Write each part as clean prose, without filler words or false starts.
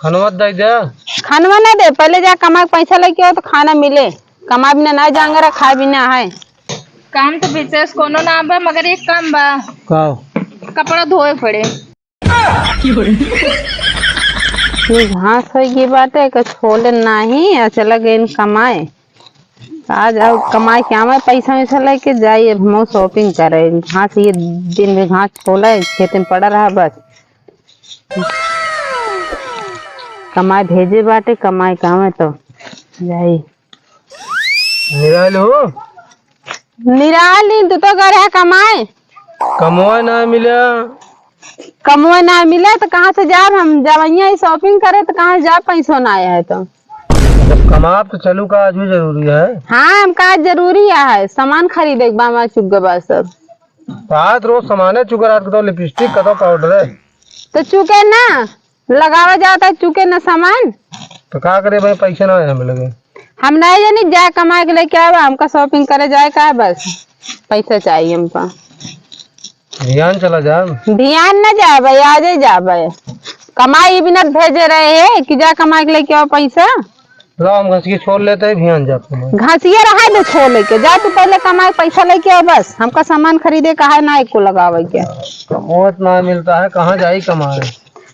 खाना दे दे। खानवा ना दे, पहले जा कमा के पैसा लेके आओ तो खाना मिले। कमा बिना ना जाएंगे, खा बिना है। काम तो विशेष कोनो ना बा, मगर एक काम बा। का कपड़ा धोए पड़े। ये घास है ये बात है कि छोले नहीं चला गए कमाए। आज आओ कमाए के आवे पैसा वैसा लेके जाइए, हम शॉपिंग करे। घास ये दिन में घास छोला है, खेत में पड़ा रहा बस। कमाए भेजे बाटे, कमाए काम है तो जाई। निराल हो निराली तू तो घर है कमाए। कमोए ना मिले। कमोए ना मिले तो कहाँ से जाब हम? जब शॉपिंग करे तो कहाँ जा, पैसों ना आया है तो। जब कमा तो चलू का आज भी जरूरी है। हाँ हम का जरूरी है, सामान खरीदे बामा चुप गबा सब। रात रोज सामान है, चुकर रात को लिपस्टिक का तो पाउडर है। तो चुके ना लगावा जाता है, चुके ना सामान तो क्या करे भाई, पैसे ना हमें लगे। हम नहीं जानी जा कमा के लेके आवा, हमका शॉपिंग करे जाए का है बस। पैसा चाहिए हमका। ध्यान चला जा। ध्यान न जाबे, आज ही जाबे। कमाई बिना भेजे रहे है कि जा कमा के लेके आओ पैसा। लो हम घस के छोड़ लेते हैं, ध्यान जाते हैं। घसिया रहा है छोड़ लेके जा, तू पहले कमाए पैसा लेके आओ बस। हमका सामान खरीदे का है ना, एक को लगावे के। कमोत ना मिलता है, कहाँ जाई कमाए।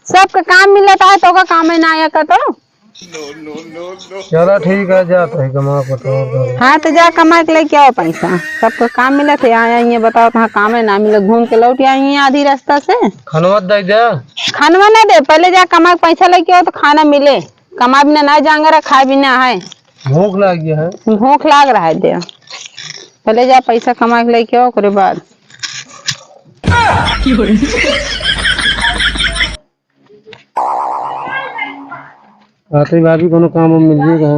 सबका काम मिलता है तो का काम है ना आया का तो। चलो ठीक है, जाते है कमा को तो। हाँ तो जा कमा के लेके आओ पैसा। सबको काम मिले थे, आया ये बताओ तो काम है ना मिले, घूम के लौट आई आधी रास्ता से। खाना दे दे। खानवा ना दे, पहले जा कमा के पैसा लेके आओ तो खाना मिले। कमा बिना ना जाएंगे, खा बिना है। भूख लग गया है। भूख लाग रहा है दे, पहले जा पैसा कमा के लेके आओ, ओकरे बाद। आते भाभी कोनो काम मिल जाएगा।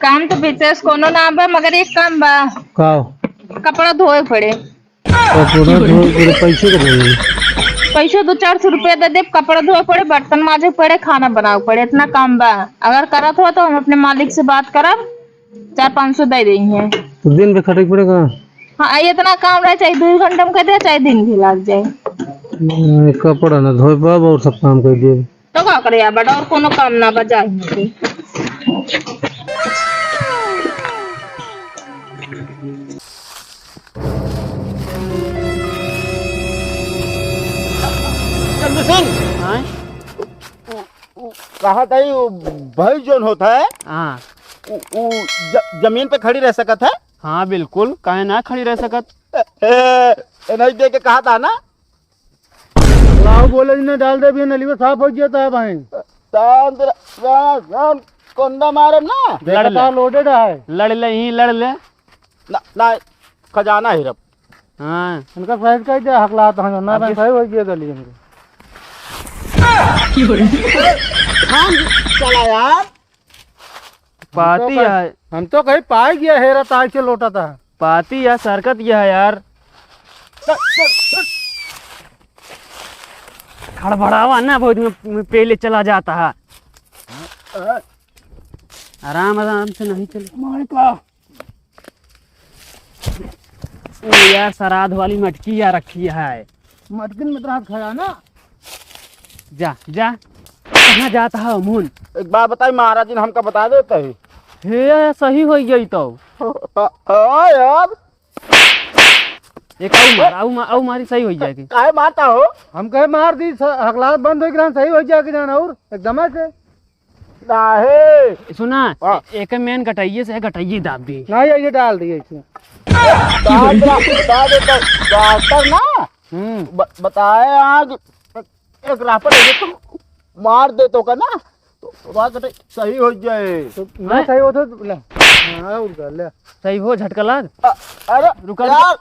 काम तो विशेष कोनो ना बा, मगर एक काम बा। का कपड़ा धोए पड़े। पैसे का बोलिए। पैसे 200-400 रुपया दे दे, कपड़ा धोए पड़े, बर्तन माजे पड़े, खाना बनाओ पड़े, इतना काम बा। अगर करत हो तो हम अपने मालिक से बात करब, 400-500 दे देंगे। तो दिन पे खटक पड़ेगा। हाँ इतना काम रहे, चाहे 2 घंटे में कर दे, चाहे दिन भी लग जाए। कपड़ा ना धोए पाब और सब काम कर दिए तो का करे यार बड़ा, और कोनो काम ना बचा। कहा था भाई जोन होता है। हाँ जमीन पे खड़ी रह सकत है। हाँ बिल्कुल, काहे ना खड़ी रह सकत। नहीं दे के कहा था ना। लाओ बोले ने डाल दे भी नली में साफ हो गया था भाई। कोंडा मारे ना। लड़का लोडेड है। लड़ ले ही लड़ ले ना खजाना ही रब। हाँ उनका साइज का दे हकला तो ना भाई सही हो गया गली में। हाँ चला यार। पाती है, हम तो कहीं पाई गया हेरा ताज से लौटा था। पाती या सरकत यह है यार। खड़बड़ावा ना बहुत में पहले चला जाता है। आराम आराम से नहीं चले। यार सराध वाली मटकी या रखी है। मटकिन में तो खड़ा ना। जा जा कहाँ जाता है अमूल? एक बात बताई, महाराज जी ने हमका बता देते है। हे सही हो गई तो। यार एक आऊ मारी सही हो जाएगी। काहे मारता हो? हम कहे मार दी हकलात बंद हो गया, सही हो जाएगी जाना और एकदम से। नहीं सुना एक मेन घटाइए से घटाइए दाब दी। नहीं ये डाल दिए इसमें। डॉक्टर ना बताए आज एक रापड़ तुम मार दे तो का ना, तो बात सही हो जाए। तो ना सही हो तो ले। हाँ उधर ले सही हो झटका लाद। अरे रुका यार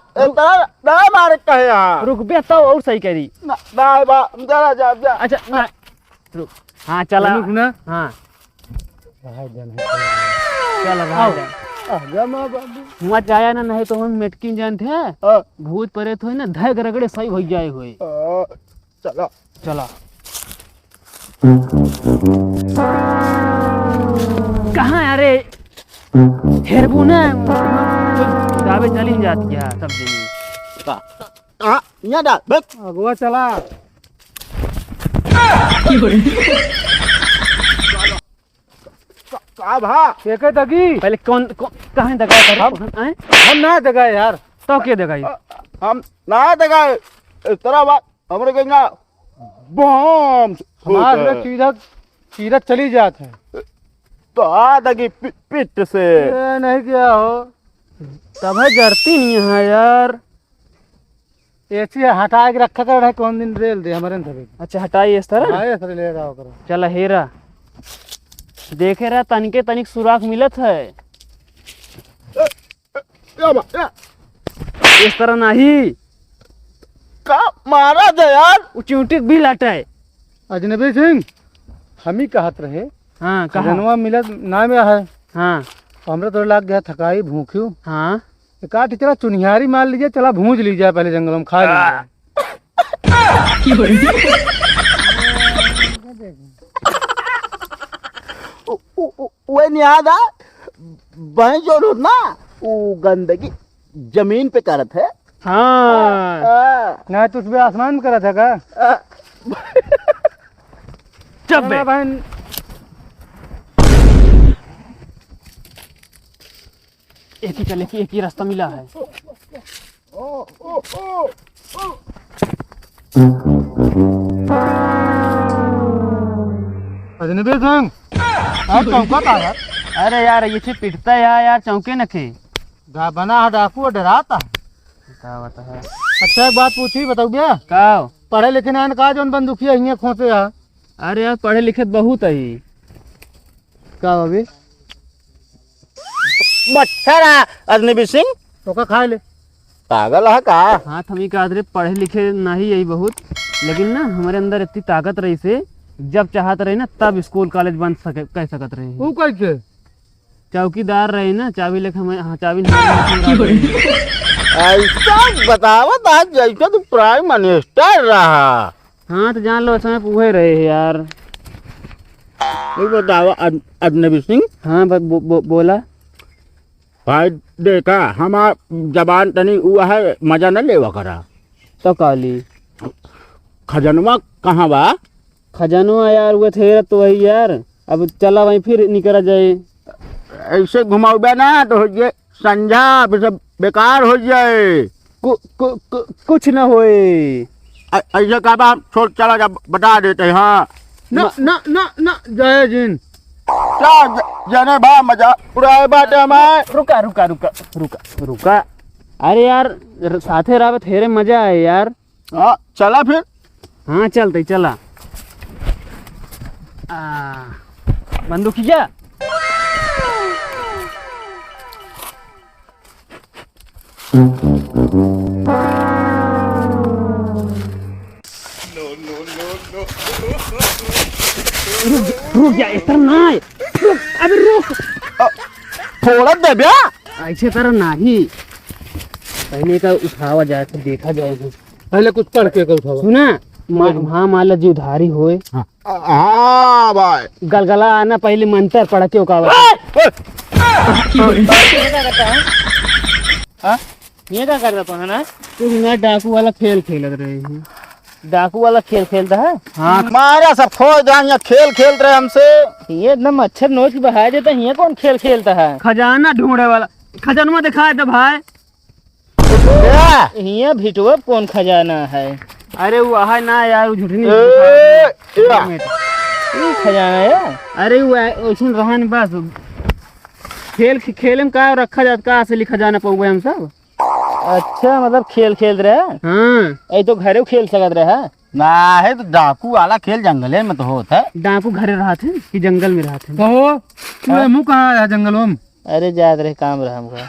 ना मारे कहे यार। रुक बे तो और सही कह दी। ना जा जा जा। अच्छा ना रुक। हाँ चला ना। हाँ चल बाबू वहाँ जाया ना, नहीं तो हम मेटकी जानते हैं भूत परे तो ना धय गरगड़े सही हो जाए हुए। चलो चला कहाँ अरे हेरबू ना दावे चली जाती है सब्जी में। हाँ यहाँ डाल अगुआ चला। साहब हाँ एक दगी पहले कौन कहाँ दगा कर हम ना दगा यार तो क्या दगाई हम ना देगा इस तरह बात हमरे गंगा बम हमारे सीधा चली जाते हैं तो आ दगी पिट से ये नहीं क्या हो तब है जरती नहीं है यार। ऐसी हटा के रखा कर कौन दिन रेल दे हमारे सभी अच्छा हटाई इस तरह हाँ ऐसे ले रहा करो चला हेरा देखे रहा तनिके तनिक सुराख मिलत है इस तरह नहीं का मारा था यार वो चिंटी भी लाटाए। अजनबी सिंह हम ही कहत रहे हाँ कहा खजनवा मिलत ना में है हाँ हमरे तो लग गया थकाई भूखियो हाँ काट चला चुनिहारी मार लीजिए चला भूंज लीजिए पहले जंगल में खा लीजिए वो नहीं याद आ भैंस जो होत ना वो गंदगी जमीन पे करत है हाँ ना तो उसमें आसमान में करा था का चल बे। बहन एक ही चले कि एक ही रास्ता मिला है। अजनबी सिंह आप चौका था यार अरे यार ये चीज पिटता है यार चौके नखे बना डाकू डराता क्या बता है अच्छा एक बात पूछी बताओ भैया का पढ़े लिखे ना कहा जो बंदूकिया हियाँ खोसे है अरे यार पढ़े लिखे बहुत है का अभी मच्छर है अजनबी सिंह तो का खा ले पागल है का हाथ हमी का आदरे पढ़े लिखे नहीं यही बहुत लेकिन ना हमारे अंदर इतनी ताकत रही से जब चाहत रही ना तब स्कूल कॉलेज बन सके कह सकत रहे वो कैसे चौकीदार रहे ना चाबी लेके हमें हाँ चाबी नहीं ऐसा बतावत आज जैसे तो प्राइम मिनिस्टर रहा हाँ तो जान लो समय पूछे रहे हैं यार। ये बतावा अजनबी सिंह हाँ बोला भाई देखा हमार जबान तनी हुआ है मजा न लेवा करा तो काली खजनवा कहाँ बा खजानो यार वो थे तो वही यार अब चला वहीं फिर निकला जाए ऐसे घुमाओगे ना तो हो जाए संझा फिर सब बेकार हो जाए कुछ न होए ऐसे कहा छोड़ चला जा बता देते हाँ ना ना ना ना जय जिन क्या जाने भा मजा उड़ाए बाटे हमारे रुका रुका रुका रुका रुका अरे यार साथे रहा थेरे मजा आए यार। हाँ चला फिर हाँ चलते चला बंदूक क्या रुक जा इस तरह ना रुक अबे रुक थोड़ा दे भैया ऐसे तरह नहीं पहले का उठावा जाए तो देखा जाएगा पहले कुछ पढ़ के उठावा सुना हाँ माला जी उधारी होए हाँ भाई गलगला आना पहले मंत्र पढ़ के उकावा ये क्या कर रहा था ना तू ना डाकू वाला खेल खेल रहे हैं डाकू वाला खेल खेलता है हाँ हमारा सब खो जाए खेल खेल रहे हमसे ये एकदम मच्छर नोच बहा देता है ये कौन खेल खेलता है खजाना ढूंढे वाला खजाना दिखाए तो भाई ये भिटवा कौन खजाना है अरे वो है ना यार वो झूठी नहीं खजाना यार अरे वो ऐसा रहा नहीं बस खेल में का रखा जाता का असली खजाना पाऊंगे हम सब। अच्छा मतलब खेल खेल रहे हैं हाँ ये तो घरे खेल सकत रहे है ना है तो डाकू वाला खेल जंगले में तो होता है डाकू घरे रहा थे कि जंगल में रहा थे कहो तू मुँह कहाँ है जंगलों में अरे जात रहे काम रहा हमका